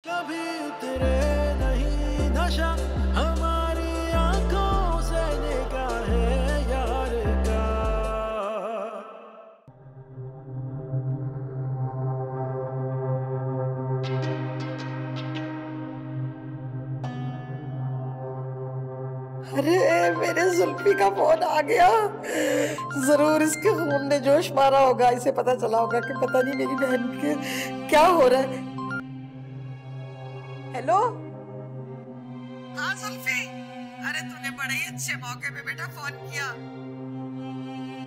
कभी उतरे नहीं नशा हमारी आंखों से निगाहें यार का। अरे मेरे जुल्फी का फोन आ गया। जरूर इसके खून ने जोश मारा होगा, इसे पता चला होगा कि पता नहीं मेरी बहन के क्या हो रहा है। हेलो, हाँ जुल्फी, अरे तूने बड़े ही अच्छे मौके पे बेटा फोन किया।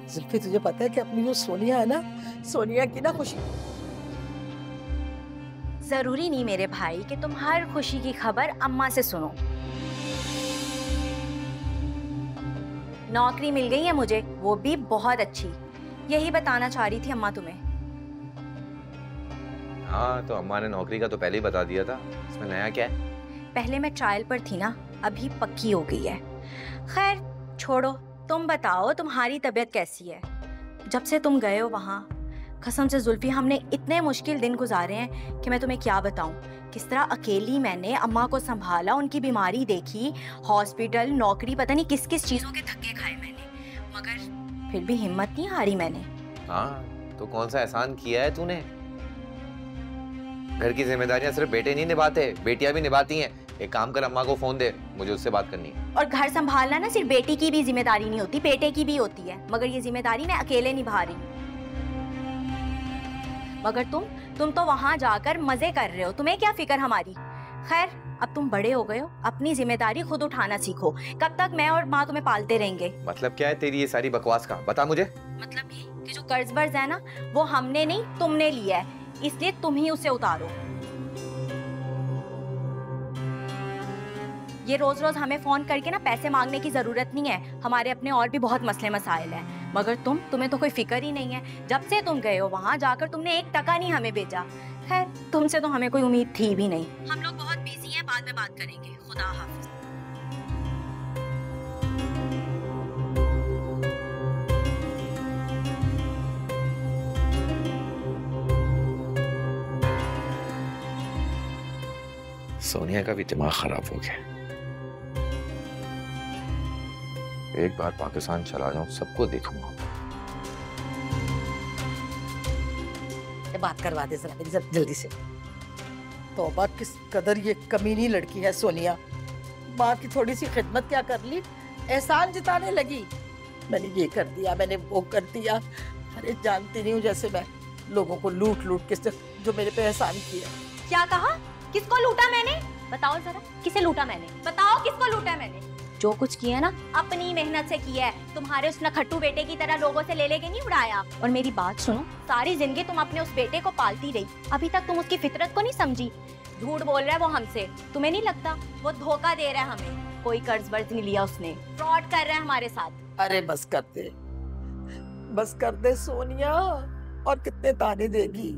जुल्फी तुझे पता है कि अपनी जो सोनिया है ना, सोनिया की ना खुशी। जरूरी नहीं मेरे भाई कि तुम हर खुशी की खबर अम्मा से सुनो। नौकरी मिल गई है मुझे, वो भी बहुत अच्छी। यही बताना चाह रही थी अम्मा तुम्हें। हाँ, तो अम्मा ने नौकरी का तो पहले ही बता दिया था, इसमें नया क्या है? पहले मैं ट्रायल पर थी ना, अभी पक्की हो गई है। खैर छोड़ो, तुम बताओ तुम्हारी तबीयत कैसी है? जब से तुम गए हो वहाँ, कसम से जुल्फी हमने इतने मुश्किल दिन गुजारे हैं कि मैं तुम्हें क्या बताऊं। किस तरह अकेली मैंने अम्मा को संभाला, उनकी बीमारी देखी, हॉस्पिटल, नौकरी, पता नहीं किस किस चीजों के धक्के खाए मैंने, मगर फिर भी हिम्मत नहीं हारी मैंने। हाँ, तो कौन सा एहसान किया है तूने? घर की जिम्मेदारियां सिर्फ बेटे नहीं निभाते, बेटियां भी निभाती हैं। एक काम कर, अम्मा को फोन दे, मुझे उससे बात करनी है। और घर संभालना ना सिर्फ बेटी की भी जिम्मेदारी नहीं होती, बेटे की भी होती है, मगर ये जिम्मेदारी मैं अकेले निभा रही हूँ। मगर तुम तो वहां जाकर मजे कर रहे हो, तुम्हें क्या फिक्र हमारी। खैर अब तुम बड़े हो गए हो, अपनी जिम्मेदारी खुद उठाना सीखो। कब तक मैं और माँ तुम्हें पालते रहेंगे? मतलब क्या है तेरी ये सारी बकवास का, बता मुझे। मतलब ये कि जो कर्ज वर्ज है ना, वो हमने नहीं तुमने लिया है, इसलिए तुम ही उसे उतारो। ये रोज रोज हमें फोन करके ना पैसे मांगने की जरूरत नहीं है, हमारे अपने और भी बहुत मसले मसाइल हैं। मगर तुम्हें तो कोई फिक्र ही नहीं है। जब से तुम गए हो वहां जाकर तुमने 1 टका नहीं हमें भेजा। खैर तुमसे तो हमें कोई उम्मीद थी भी नहीं। हम लोग बहुत बिजी हैं, बाद में बात करेंगे। खुदा हाफिज। सोनिया का भी दिमाग खराब हो गया। एक बार पाकिस्तान चला जाऊं, सबको देखूंगा। बात करवा दे जरा मेरी जल्दी से। तौबा, किस कदर ये कमीनी लड़की है सोनिया। माँ की थोड़ी सी खिदमत क्या कर ली, एहसान जताने लगी। मैंने ये कर दिया, मैंने वो कर दिया। अरे जानती नहीं हूँ, जैसे मैं लोगों को लूट लूट के जो मेरे पे एहसान किया। क्या कहा? किसको लूटा मैंने? बताओ जरा, किसे लूटा मैंने? बताओ किसको लूटा मैंने? जो कुछ किया ना अपनी मेहनत से किया है। तुम्हारे उस नखट्टू बेटे की तरह लोगों से ले लेके नहीं उड़ाया। और मेरी बात सुनो, सारी जिंदगी तुम अपने उस बेटे को पालती रही, अभी तक तुम उसकी फितरत को नहीं समझी। झूठ बोल रहा है वो हमसे, तुम्हें नहीं लगता वो धोखा दे रहा है हमें? कोई कर्ज वर्ज नहीं लिया उसने, फ्रॉड कर रहा है हमारे साथ। अरे बस कर दे सोनिया, और कितने ताने देगी।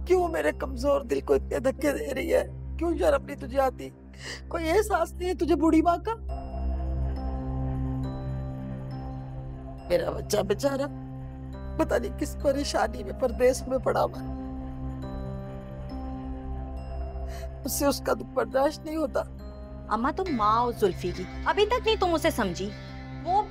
क्यों मेरे कमजोर दिल को इतने धक्के दे रही है? क्यों शर्म नहीं तुझे आती? कोई एहसास नहीं है तुझे बूढ़ी माँ का? मेरा बच्चा बेचारा पता नहीं किस परेशानी में परदेश में पड़ा हुआ, उससे उसका दुख बर्दाश्त नहीं होता। अम्मा तुम माँ हो जुल्फी की, अभी तक नहीं तुम उसे समझी। वो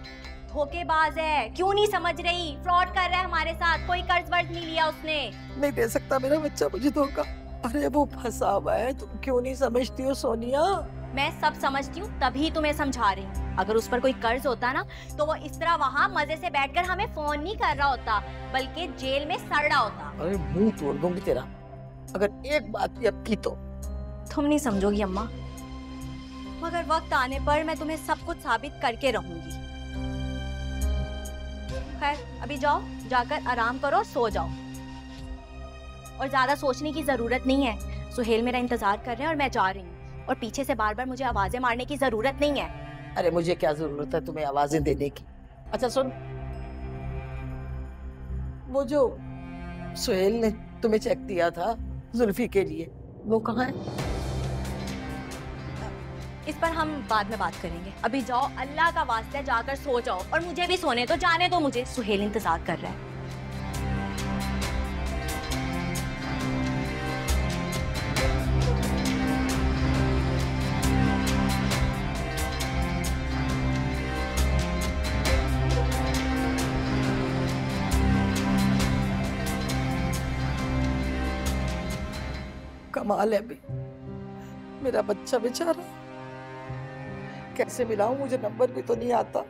धोखेबाज है, क्यों नहीं समझ रही? फ्रॉड कर रहा है हमारे साथ, कोई कर्ज वर्ज नहीं लिया उसने। नहीं दे सकता मेरा बच्चा मुझे धोखा। अरे वो फंसा हुआ है, तुम क्यों नहीं समझती हो सोनिया? मैं सब समझती हूँ, तभी तुम्हें समझा रही हूँ। अगर उस पर कोई कर्ज होता ना, तो वो इस तरह वहाँ मजे से बैठकर हमें फोन नहीं कर रहा होता, बल्कि जेल में सड़ रहा होता। अरे मुंह तोड़ दूंगी तेरा अगर एक बात भी अब की तो। तुम नहीं समझोगी अम्मा, मगर वक्त आने पर मैं तुम्हें सब कुछ साबित करके रहूंगी। खैर अभी जाओ, जाकर आराम करो और सो जाओ। और ज्यादा सोचने की जरूरत नहीं है। सुहेल मेरा इंतजार कर रहे हैं और मैं जा रही हूँ, और पीछे से बार बार मुझे आवाजें मारने की जरूरत नहीं है। अरे मुझे क्या जरूरत है तुम्हें आवाजें देने की? अच्छा सुन, वो जो सुहेल ने तुम्हें चेक दिया था जुल्फी के लिए, वो कहाँ है? इस पर हम बाद में बात करेंगे। अभी जाओ, अल्लाह का वास्ता जाकर सो जाओ, और मुझे भी सोने तो जाने दो मुझे। सुहेल इंतजार कर रहा है। कमाल है बे, मेरा बच्चा बेचारा कैसे मिलाऊं, मुझे नंबर भी तो नहीं आता।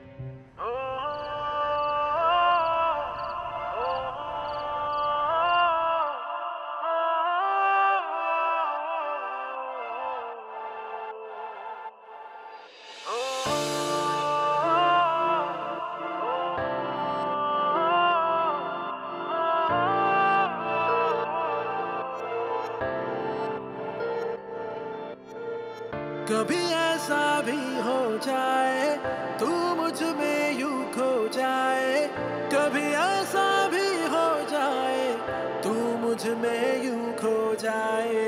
कभी ऐसा भी हो जाए तू मुझ में यूं खो जाए, कभी ऐसा भी हो जाए तू मुझ में यूं खो जाए,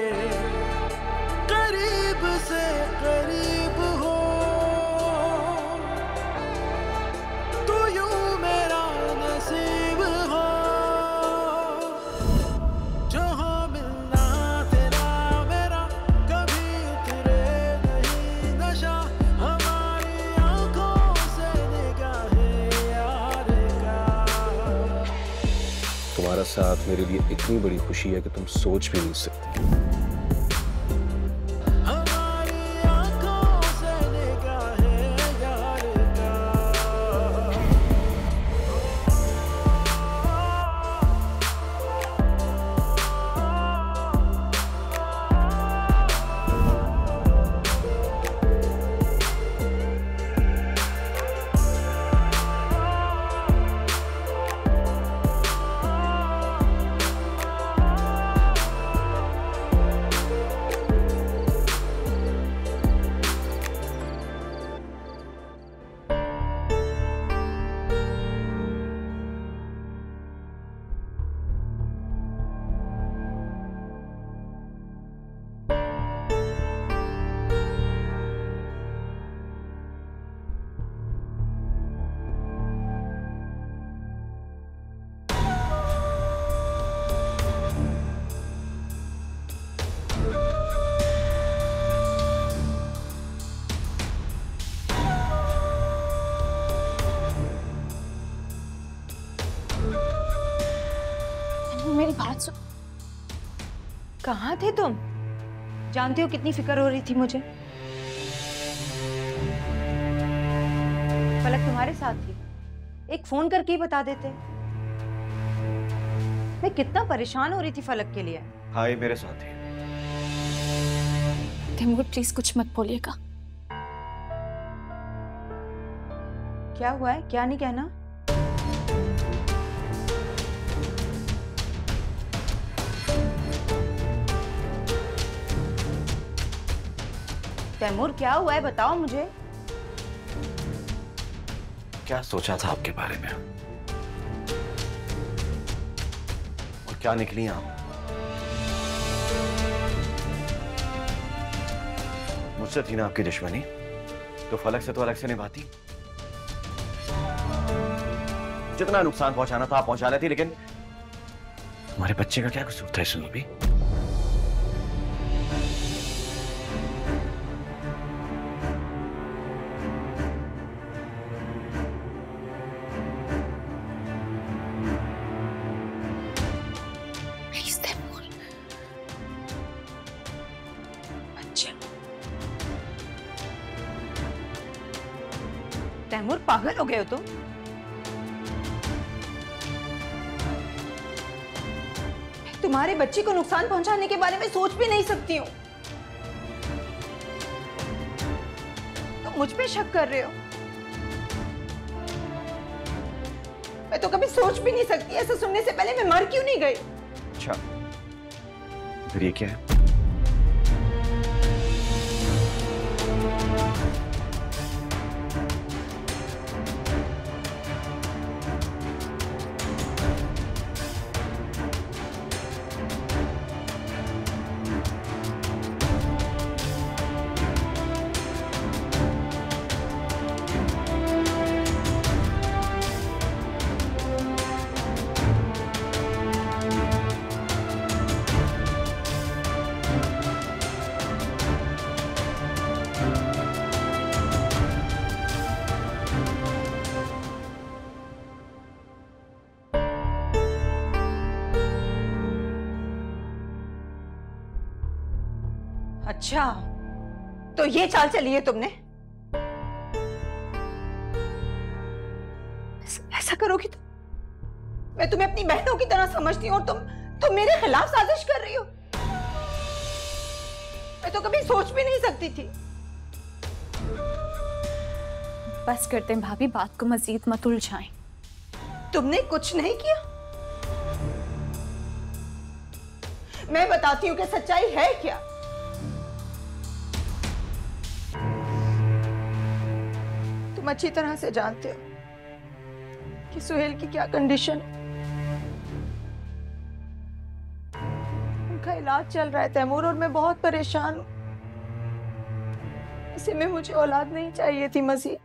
करीब से करीब हो तू यूं मेरा नसीब हो, जो हो मिलना तेरा मेरा कभी उतरे नहीं नशा, हमारी आंखों से निगाहे यार का। तुम्हारा साथ मेरे लिए इतनी बड़ी खुशी है कि तुम सोच भी नहीं सकती। हमारी आंखों से निगाहे यार का। मेरी बात सुन, कहाँ थे तुम? जानती हो कितनी फिक्र हो रही थी मुझे। फलक तुम्हारे साथ थी, एक फोन करके ही बता देते। मैं कितना परेशान हो रही थी फलक के लिए। हाँ, ये मेरे साथ ही। तैमूर प्लीज कुछ मत बोलिएगा। क्या हुआ है, क्या नहीं कहना? तैमूर क्या हुआ है, बताओ मुझे। क्या सोचा था आपके बारे में और क्या निकली आप? मुझसे थी ना आपकी दुश्मनी, तो फलक से तो अलग से निभाती। जितना नुकसान पहुंचाना था आप पहुंचा लेती, लेकिन हमारे बच्चे का क्या कसूर था इसमें भी? तैमूर पागल हो गए हो तुम? तुम्हारे बच्चे को नुकसान पहुंचाने के बारे में सोच भी नहीं सकती हूँ। तुम मुझ पे शक कर रहे हो? मैं तो कभी सोच भी नहीं सकती। ऐसा सुनने से पहले मैं मर क्यों नहीं गई? अच्छा, फिर ये क्या है? अच्छा, तो ये चाल चली है तुमने? ऐसा करोगी तो मैं तुम्हें अपनी बहनों की तरह समझती हूँ और तुम मेरे खिलाफ साजिश कर रही हो। मैं तो कभी सोच भी नहीं सकती थी। बस करते हैं भाभी, बात को मजीद मत उलझाएं। तुमने कुछ नहीं किया। मैं बताती हूँ कि सच्चाई है क्या। तुम अच्छी तरह से जानते हो कि सुहेल की क्या कंडीशन है। उनका इलाज चल रहा है तैमूर, और मैं बहुत परेशान हूं। ऐसे में मुझे औलाद नहीं चाहिए थी मजीद।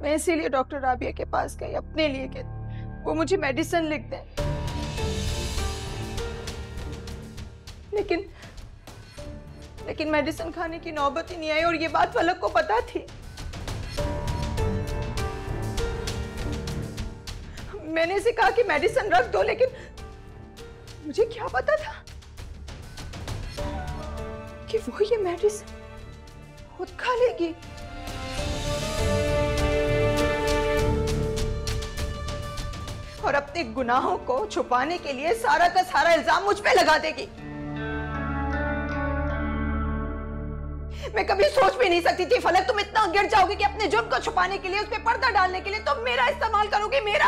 मैं इसीलिए डॉक्टर राबिया के पास गई अपने लिए कि वो मुझे मेडिसिन लिख दें। लेकिन मेडिसिन खाने की नौबत ही नहीं आई, और ये बात फलक को पता थी। मैंने इसे कहा कि मेडिसिन रख दो, लेकिन मुझे क्या पता था कि वो ये मेडिसिन खुद खा लेगी। और अपने गुनाहों को छुपाने के लिए सारा का सारा इल्जाम मुझ पे लगा देगी। मैं कभी सोच भी नहीं सकती थी फलक तुम इतना गिर जाओगे कि अपने जुर्म को छुपाने के लिए, उस पे पर्दा डालने के लिए तुम मेरा इस्तेमाल करोगे। मेरा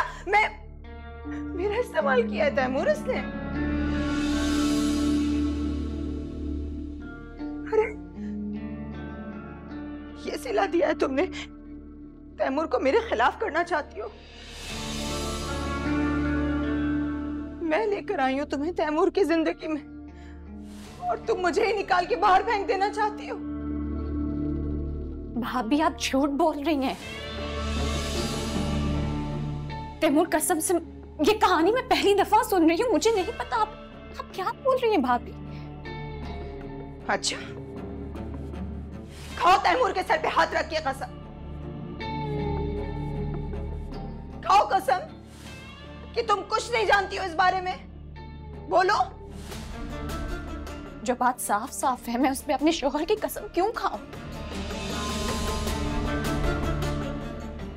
इस्तेमाल किया है तैमूर इसने। अरे ये सिला दिया है तुमने। तैमूर को मेरे खिलाफ करना चाहती हो। मैं लेकर आई हूं तुम्हें तैमूर की जिंदगी में, और तुम मुझे ही निकाल के बाहर फेंक देना चाहती हो। भाभी आप झूठ बोल रही हैं। तैमूर कसम से ये कहानी मैं पहली दफा सुन रही हूँ, मुझे नहीं पता। आप क्या बोल रही हैं भाभी? अच्छा, खाओ तैमूर के सर पे हाथ रख के कसम खाओ, कसम कि तुम कुछ नहीं जानती हो इस बारे में। बोलो। जो बात साफ साफ है, मैं उसमें अपने शोहर की कसम क्यों खाऊं?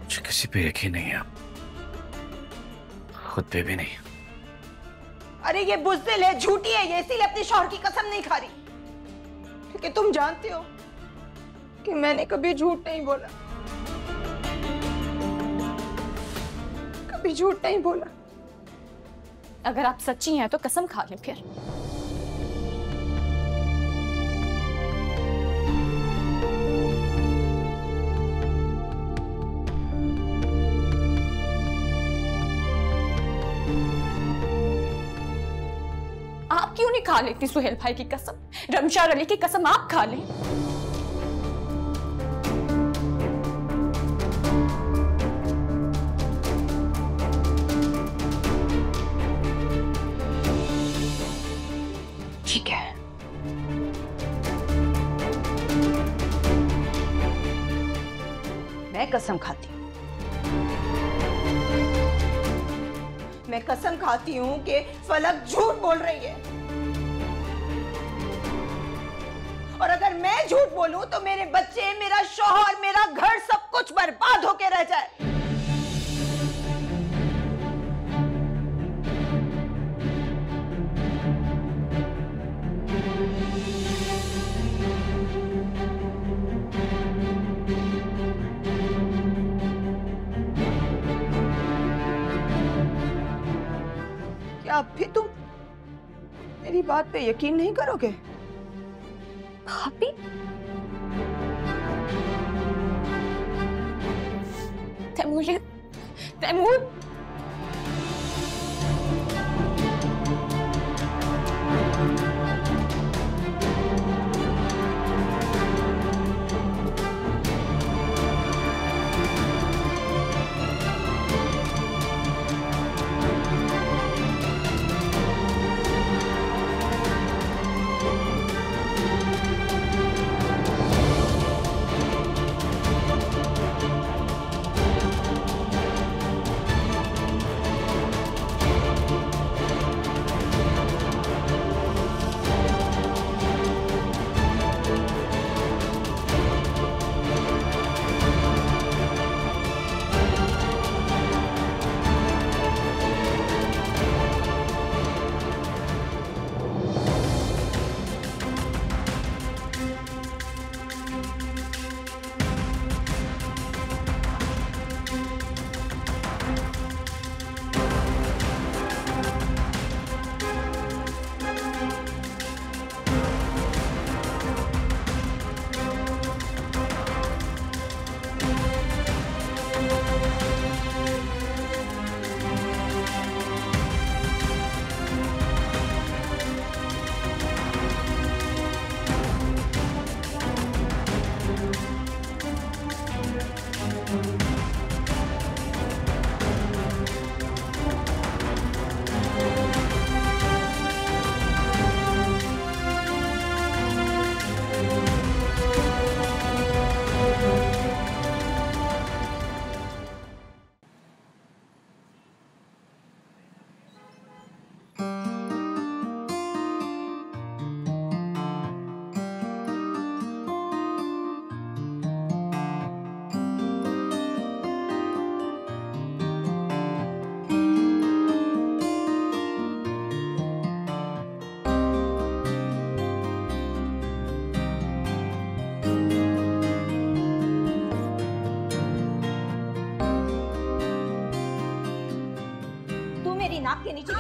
मुझे किसी पे यकीन नहीं है, खुद पे भी नहीं। अरे ये बुज़दिल है, झूठी है ये, इसीलिए अपने शौहर की कसम नहीं खा रही। क्योंकि तुम जानते हो कि मैंने कभी झूठ नहीं बोला, कभी झूठ नहीं बोला। अगर आप सच्ची हैं तो कसम खा लें फिर। आप क्यों नहीं खा लेती सुहेल भाई की कसम? रमशार अली की कसम आप खा लें। ठीक है, मैं कसम खाती हूँ। मैं कसम खाती हूँ कि फलक झूठ बोल रही है, और अगर मैं झूठ बोलूं तो मेरे बच्चे, मेरा शौहर, मेरा घर, सब कुछ बर्बाद होके रह जाए। क्या अब भी तुम मेरी बात पे यकीन नहीं करोगे? भाभी तैमूर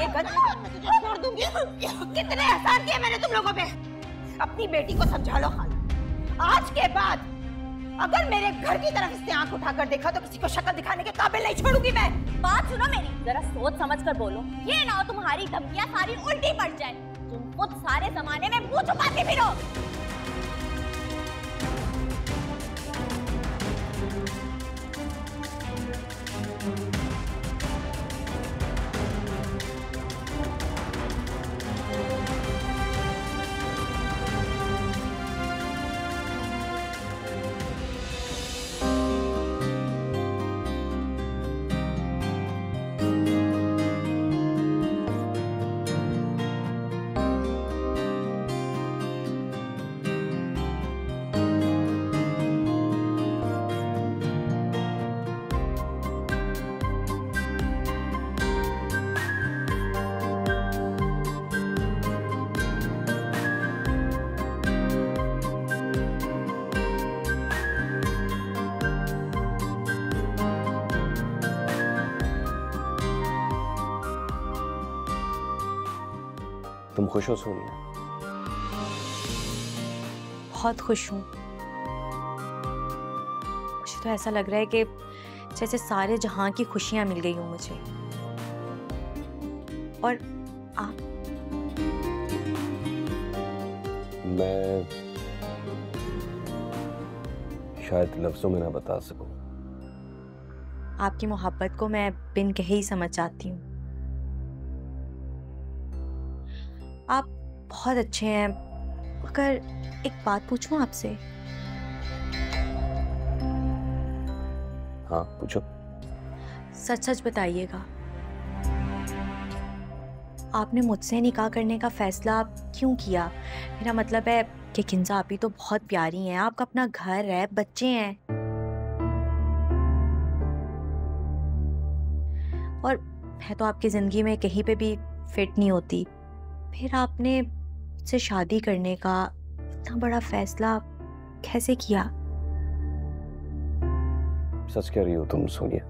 ये गंदा काम मैं तुझे छोड़ दूंगी। कितने एहसान किए मैंने तुम लोगों पे। अपनी बेटी को समझा लो खाला, आज के बाद अगर मेरे घर की तरफ इसने आंख उठाकर देखा तो किसी को शक्ल दिखाने के काबिल नहीं छोड़ूंगी मैं। बात सुनो मेरी, जरा सोच समझ कर बोलो। ये ना हो तुम्हारी धमकियां सारी उल्टी पड़ जाए, तुम खुद सारे जमाने में मुंह छुपाते फिरो। तुम खुश हो सोनिया? बहुत खुश हूँ। मुझे तो ऐसा लग रहा है कि जैसे सारे जहां की खुशियां मिल गई हूँ मुझे। और आप? मैं शायद लफ्जों में ना बता सकूं। आपकी मोहब्बत को मैं बिन कहे ही समझ जाती हूँ। आप बहुत अच्छे हैं, मगर एक बात पूछूं आपसे? हाँ पूछो। सच सच बताइएगा, आपने मुझसे निकाह करने का फैसला क्यों किया? मेरा मतलब है कि किंजा आपी तो बहुत प्यारी हैं, आपका अपना घर है, बच्चे हैं, और मैं तो आपकी जिंदगी में कहीं पे भी फिट नहीं होती। फिर आपने मुझसे शादी करने का इतना बड़ा फैसला कैसे किया? सच कह रही हो तुम सोनिया,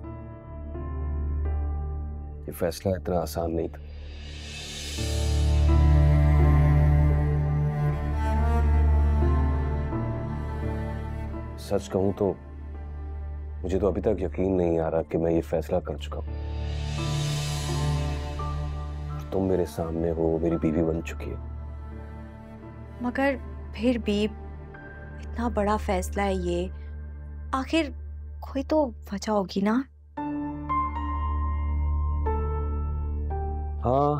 ये फैसला इतना आसान नहीं था। सच कहूं तो मुझे तो अभी तक यकीन नहीं आ रहा कि मैं ये फैसला कर चुका हूं। तुम मेरे सामने हो, मेरी बीवी बन चुकी है। मगर फिर भी इतना बड़ा फैसला है ये, आखिर कोई तो वजह होगी ना? हाँ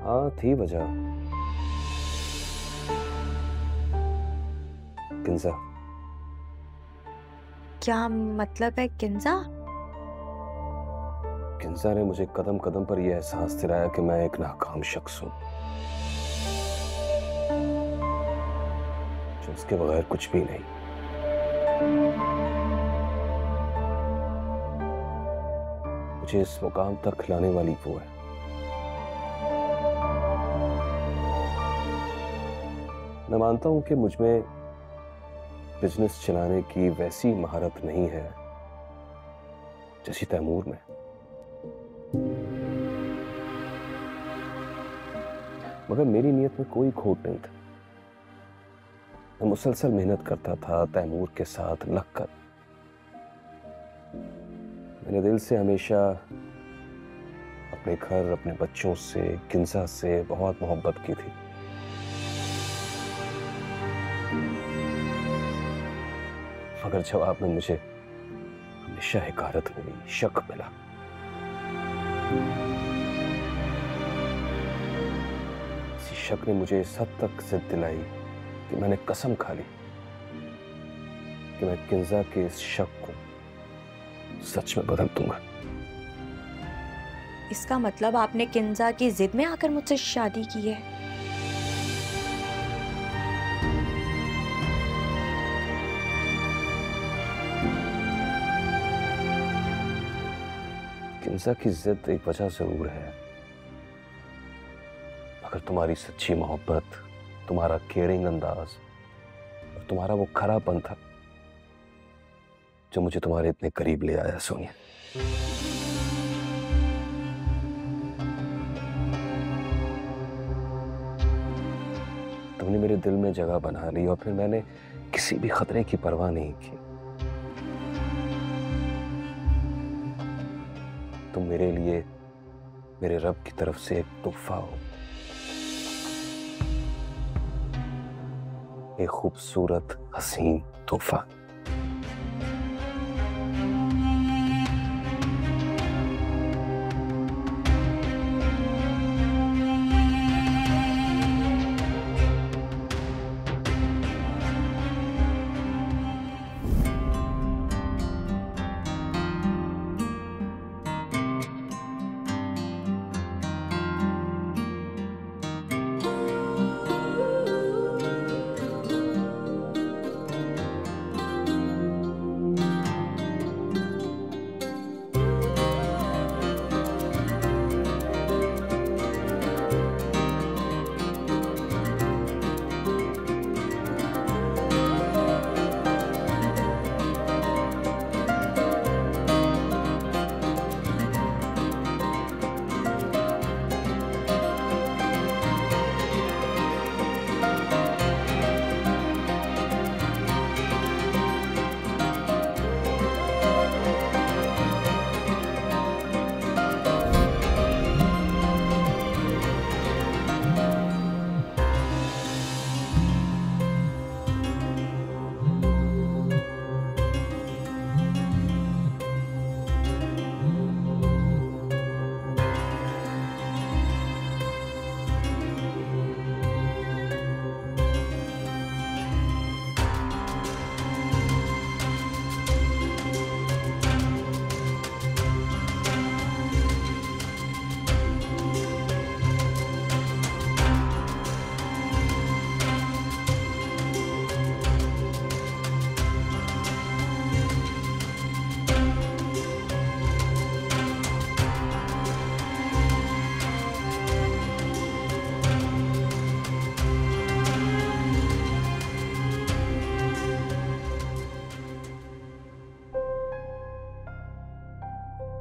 हाँ थी वजह। किंजा। क्या मतलब है किंजा? किंजा ने मुझे कदम कदम पर यह एहसास दिलाया कि मैं एक नाकाम शख्स हूं, जो उसके बगैर कुछ भी नहीं। मुझे इस मुकाम तक लाने वाली वो है। मैं मानता हूं कि मुझ में बिजनेस चलाने की वैसी महारत नहीं है जैसी तैमूर में। मगर मेरी नीयत में कोई खोट नहीं था। मैं मुसलसल मेहनत करता था तैमूर के साथ लगकर। मैंने दिल से हमेशा अपने घर, अपने बच्चों से, किंजा से बहुत मोहब्बत की थी। मगर जवाब में मुझे हमेशा हिकारत मिली, शक मिला। इसी शक ने मुझे इस हद तक जिद दिलाई कि मैंने कसम खा ली कि मैं किंजा के इस शक को सच में बदल दूंगा। इसका मतलब आपने किंजा की जिद में आकर मुझसे शादी की है? किंजा की जिद एक वजह जरूर है, मगर तुम्हारी सच्ची मोहब्बत, तुम्हारा केयरिंग अंदाज और तुम्हारा वो खरापन था जो मुझे तुम्हारे इतने करीब ले आया सोनिया। तुमने मेरे दिल में जगह बना ली और फिर मैंने किसी भी खतरे की परवाह नहीं की। तुम मेरे लिए मेरे रब की तरफ से एक तोहफा हो, एक खूबसूरत हसीन तोहफा।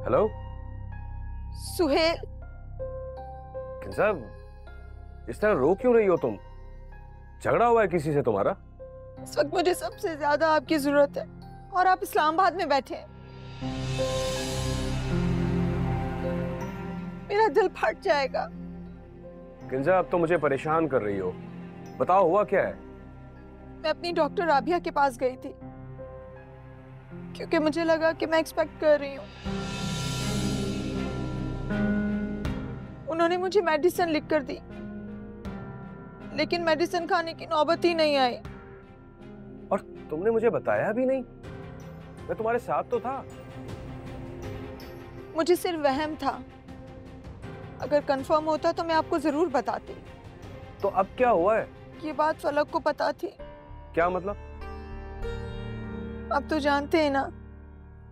हेलो सुहेल, साहब, इस तरह रो क्यों रही हो तुम? झगड़ा हुआ है किसी से तुम्हारा? इस वक्त मुझे सबसे ज्यादा आपकी जरूरत है और आप इस्लामाबाद में बैठे हैं। मेरा दिल फट जाएगा। किंजा, अब तो मुझे परेशान कर रही हो। बताओ हुआ क्या है? मैं अपनी डॉक्टर राबिया के पास गई थी क्योंकि मुझे लगा कि मैं एक्सपेक्ट कर रही हूँ। उन्होंने मुझे मेडिसिन लिख कर दी, लेकिन मेडिसिन खाने की नौबत ही नहीं आई। और तुमने मुझे बताया भी नहीं? मैं तुम्हारे साथ तो था। मुझे सिर्फ वहम था। अगर कंफर्म होता तो मैं आपको जरूर बताती। तो अब क्या हुआ है? ये बात फलक को पता थी। क्या मतलब? अब तो जानते हैं ना,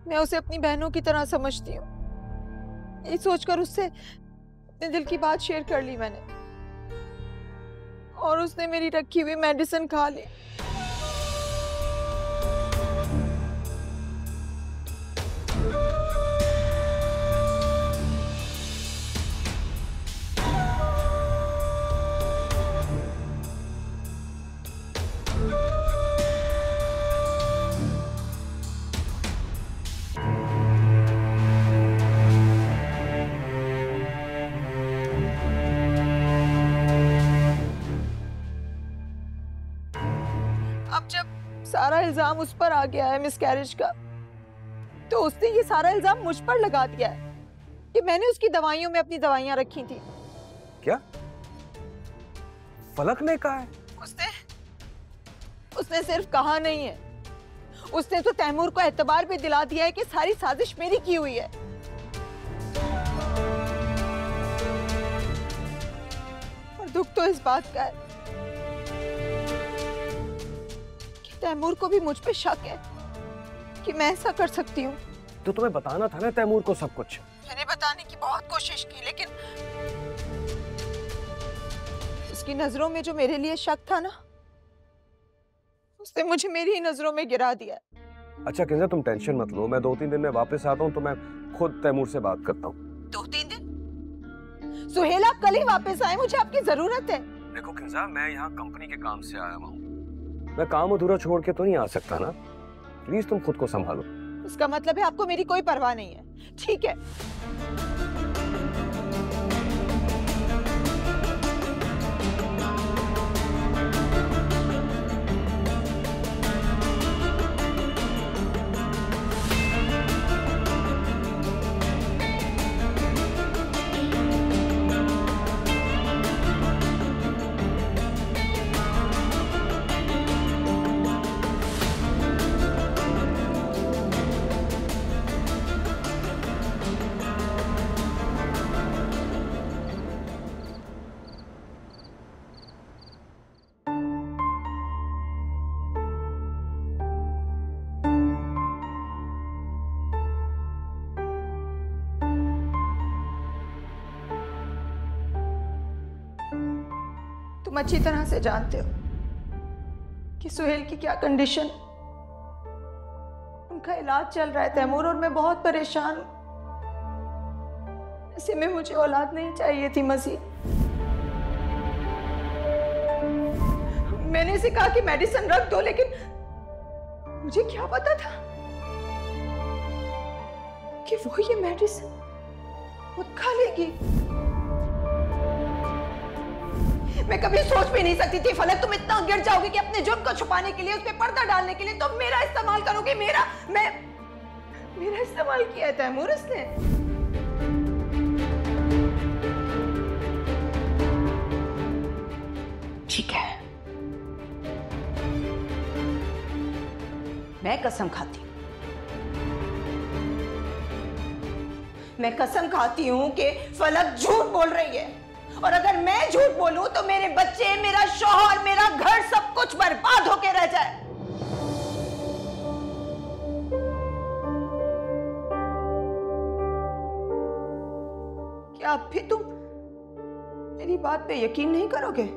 मैं उसे अपनी बहनों की तरह समझती हूँ। ये सोचकर उससे अपने दिल की बात शेयर कर ली मैंने, और उसने मेरी रखी हुई मेडिसिन खा ली। अब जब सारा इल्जाम उस पर आ गया है मिसकैरेज का, तो उसने ये सारा इल्जाम मुझ पर लगा दिया है कि मैंने उसकी दवाइयों में अपनी दवाइयां रखी थी। क्या फलक ने कहा है? उसने सिर्फ कहा नहीं है, उसने तो तैमूर को एतबार भी दिला दिया है कि सारी साजिश मेरी की हुई है। और दुख तो इस बात का है कि तैमूर को भी मुझ पे शक है कि मैं ऐसा कर सकती हूँ। तो तुम्हें बताना था ना तैमूर को सब कुछ। मैंने बताने की बहुत कोशिश की, लेकिन उसकी नजरों में जो मेरे लिए शक था ना, उसने मुझे मेरी ही नजरों में गिरा दिया। अच्छा किंजा, तुम टेंशन मत लो, मैं 2-3 दिन में वापस आता हूँ तो मैं खुद तैमूर से बात करता हूँ। 2-3 दिन? सुहेल, आप कल ही वापस आए, मुझे आपकी जरूरत है। देखो किंजा, मैं यहाँ कंपनी के काम से आया हुआ हूँ। मैं काम अधूरा छोड़ के तो नहीं आ सकता ना। प्लीज तुम खुद को संभालो। इसका मतलब है आपको मेरी कोई परवाह नहीं है, ठीक है? तुम अच्छी तरह से जानते हो कि सुहेल की क्या कंडीशन। उनका इलाज चल रहा है तैमूर, और मैं बहुत परेशान हूं। ऐसे में मुझे औलाद नहीं चाहिए थी मजीद। मैंने इसे कहा कि मेडिसिन रख दो, लेकिन मुझे क्या पता था कि वो ये मेडिसिन खुद खा लेगी। मैं कभी सोच भी नहीं सकती थी फलक तुम इतना गिर जाओगे कि अपने जुर्म को छुपाने के लिए, उस पे पर्दा डालने के लिए तुम मेरा इस्तेमाल करोगे। मेरा इस्तेमाल किया है तैमूर उसने। ठीक है, मैं कसम खाती हूं। मैं कसम खाती हूं कि फलक झूठ बोल रही है, और अगर मैं झूठ बोलूं तो मेरे बच्चे, मेरा शौहर, मेरा घर, सब कुछ बर्बाद होके रह जाए। क्या अब भी तुम मेरी बात पे यकीन नहीं करोगे?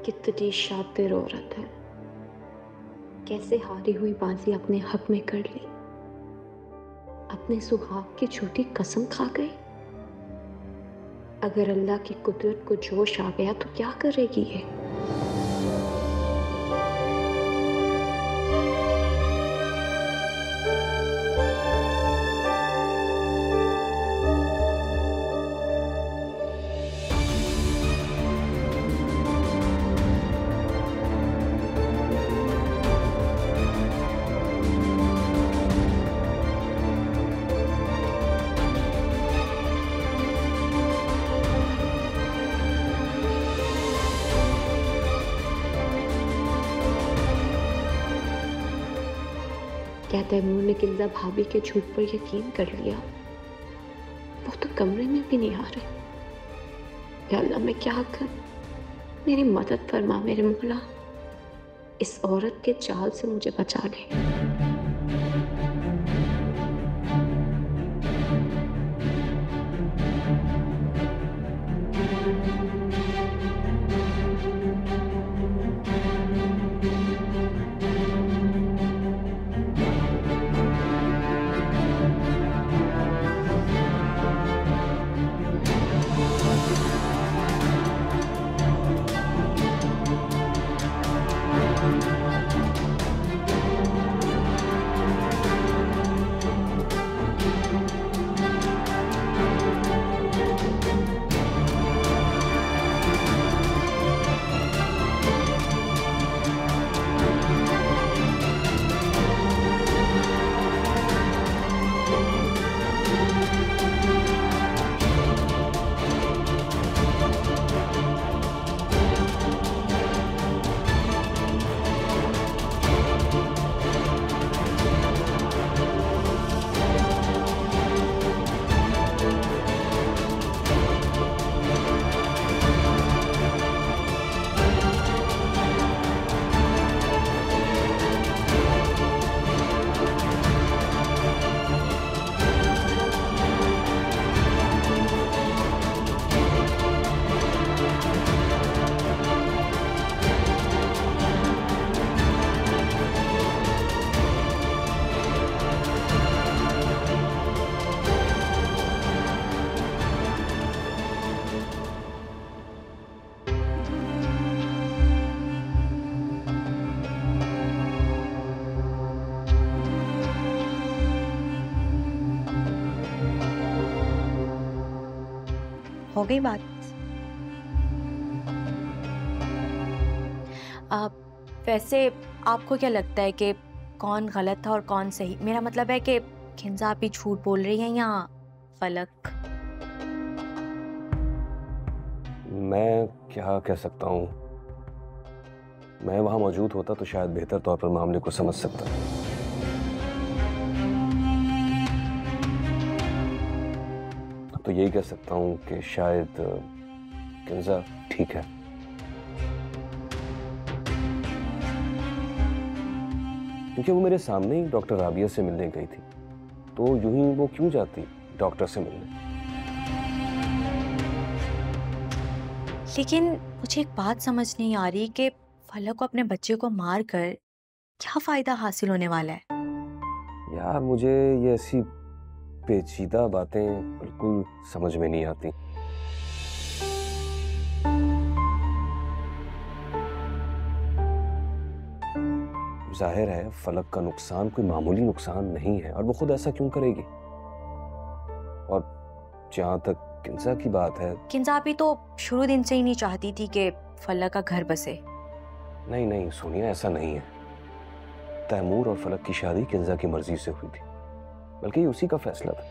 कितनी शातिर औरत है, कैसे हारी हुई बाजी अपने हक में कर ली, अपने सुहाग की झूठी कसम खा गई। अगर अल्लाह की कुदरत को जोश आ गया तो क्या करेगी ये? क्या तैमूर ने किंजा भाभी के झूठ पर यकीन कर लिया? वो तो कमरे में भी नहीं आ रहे। या अल्लाह, मैं क्या कर? मेरी मदद फरमा मेरे मौला। इस औरत के जाल से मुझे बचा ले। हो गई बात। वैसे आपको क्या लगता है कि कौन गलत था और कौन सही? मेरा मतलब है कि किंजा आप ही झूठ बोल रही हैं या फलक? मैं क्या कह सकता हूँ, मैं वहां मौजूद होता तो शायद बेहतर तौर पर मामले को समझ सकता। तो यही कह सकता हूँ कि शायद किंजा ठीक है। क्योंकि वो मेरे सामने ही डॉक्टर राबिया से मिलने गई थी, तो यूं ही वो क्यों जाती डॉक्टर से मिलने? लेकिन मुझे एक बात समझ नहीं आ रही कि फलक को अपने बच्चे को मार कर क्या फायदा हासिल होने वाला है? यार मुझे ये ऐसी पेचीदा बातें बिल्कुल समझ में नहीं आती। जाहिर है फलक का नुकसान कोई मामूली नुकसान नहीं है और वो खुद ऐसा क्यों करेगी। और जहां तक किंजा की बात है, किंजा भी तो शुरू दिन से ही नहीं चाहती थी कि फलक का घर बसे। नहीं नहीं सोनिया, ऐसा नहीं है। तैमूर और फलक की शादी किंजा की मर्जी से हुई थी, बल्कि ये उसी का फैसला था।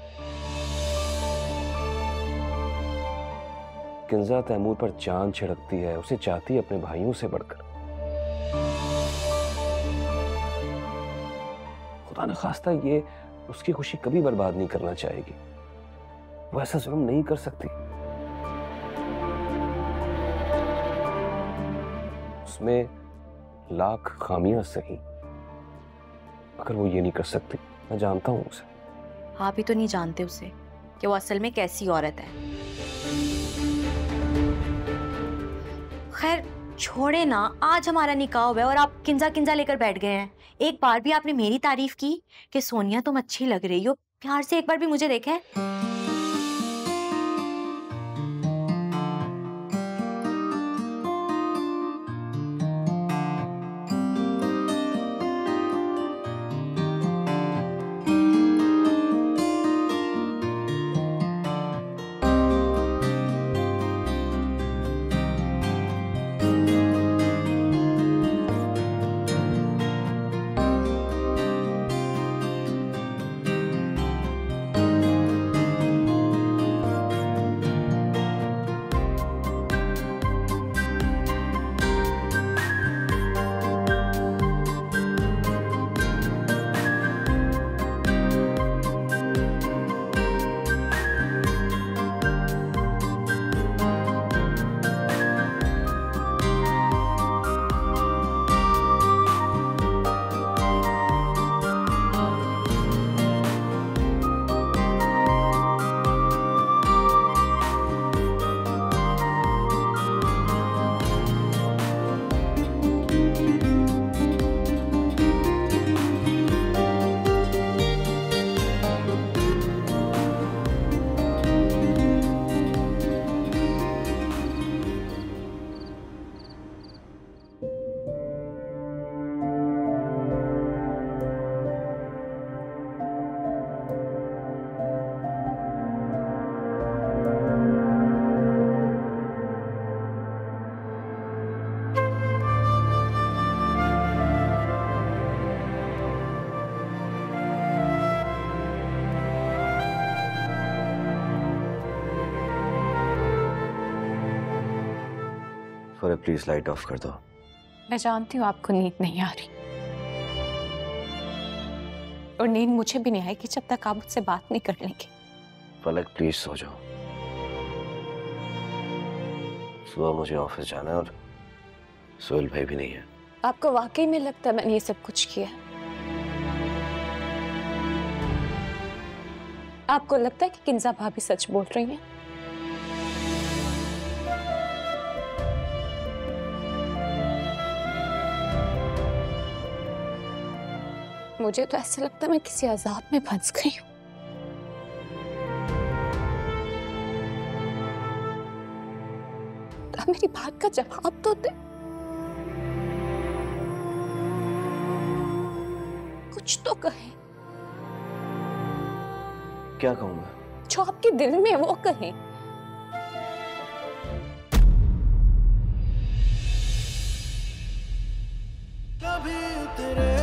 किंजा तैमूर पर चांद छिड़कती है, उसे चाहती है अपने भाइयों से बढ़कर। खुदा न खास्ता ये उसकी खुशी कभी बर्बाद नहीं करना चाहेगी। वो ऐसा जुल्म नहीं कर सकती। उसमें लाख खामियां सही, मगर वो ये नहीं कर सकती। मैं जानता हूं उसे। आप ही तो नहीं जानते उसे कि वो असल में कैसी औरत है। खैर छोड़े ना, आज हमारा निकाह हुआ है और आप किंजा किंजा लेकर बैठ गए हैं। एक बार भी आपने मेरी तारीफ की कि सोनिया तुम अच्छी लग रही हो? प्यार से एक बार भी मुझे देखें। फरे प्लीज लाइट ऑफ कर दो। मैं जानती हूँ आपको नींद नहीं आ रही, और नींद मुझे भी नहीं आएगी जब तक आप मुझसे बात नहीं कर लेंगे। फलक प्लीज सो जाओ, सुबह मुझे ऑफिस जाना है और सोहेल भाई भी नहीं है। आपको वाकई में लगता है मैंने ये सब कुछ किया? आपको लगता है कि किंजा भाभी सच बोल रही हैं? मुझे तो ऐसा लगता है मैं किसी अजाब में फंस गई हूँ। आप मेरी बात का जवाब तो दे। कुछ तो कहें। क्या कहूँ मैं? जो आपके दिल में है वो कहें। उतरे